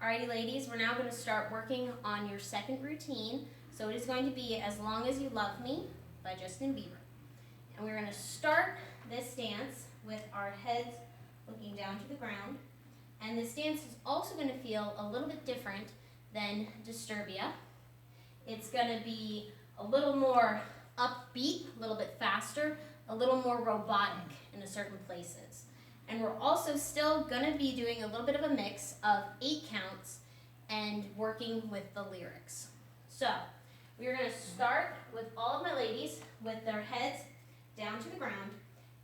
Alrighty ladies, we're now going to start working on your second routine. So it is going to be As Long As You Love Me by Justin Bieber. And we're going to start this dance with our heads looking down to the ground. And this dance is also going to feel a little bit different than Disturbia. It's going to be a little more upbeat, a little bit faster, a little more robotic in certain places. And we're also still going to be doing a little bit of a mix of 8 counts and working with the lyrics. So we're going to start with all of my ladies with their heads down to the ground.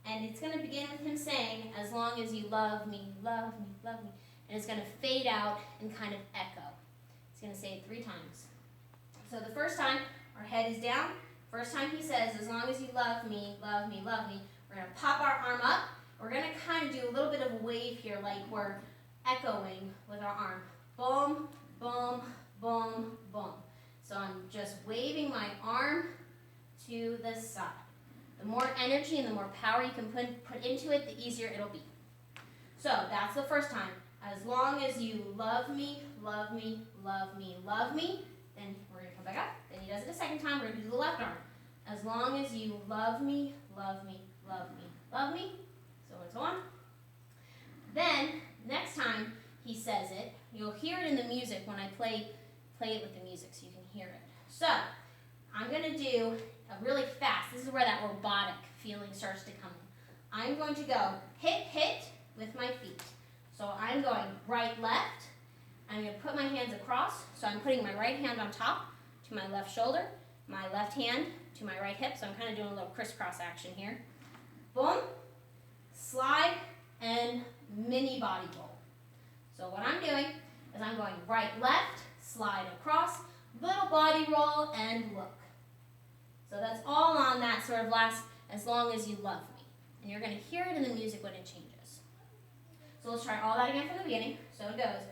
And it's going to begin with him saying, as long as you love me, love me, love me. And it's going to fade out and kind of echo. He's going to say it 3 times. So the first time, our head is down. First time he says, as long as you love me, love me, love me. We're going to pop our arm up. We're going to kind of do a little bit of a wave here, like we're echoing with our arm. Boom, boom, boom, boom. So I'm just waving my arm to the side. The more energy and the more power you can put into it, the easier it'll be. So that's the first time. As long as you love me, love me, love me, love me. Then we're going to come back up. Then he does it a second time. We're going to do the left arm. As long as you love me, love me, love me, love me. So and so on. Then, next time he says it, you'll hear it in the music when I play it with the music so you can hear it. So, I'm going to do a really fast, this is where that robotic feeling starts to come in. I'm going to go hit, hit with my feet. So I'm going right, left. I'm going to put my hands across. So I'm putting my right hand on top to my left shoulder, my left hand to my right hip. So I'm kind of doing a little crisscross action here. Boom, slide, and mini body roll. So what I'm doing is I'm going right, left, slide across, little body roll, and look. So that's all on that sort of last, as long as you love me. And you're going to hear it in the music when it changes. So let's try all that again from the beginning. So it goes,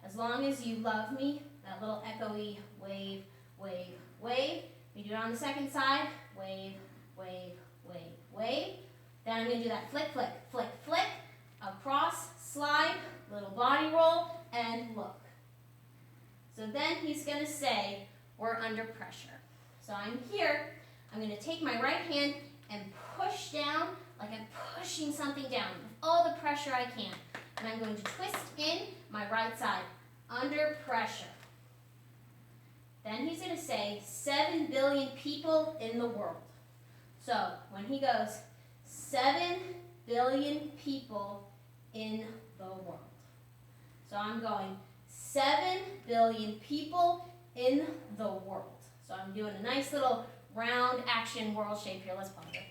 as long as you love me, that little echoey wave, wave, wave. We do it on the second side, wave, wave, wave, wave. Then I'm going to do that flick, flick, flick, flick, across, slide, little body roll, and look. So then he's going to say, we're under pressure. So I'm here, I'm going to take my right hand and push down like I'm pushing something down with all the pressure I can. And I'm going to twist in my right side, under pressure. Then he's going to say 7 billion people in the world. So when he goes, 7 billion people in the world. So I'm going 7 billion people in the world. So I'm doing a nice little round action world shape here. Let's pause it.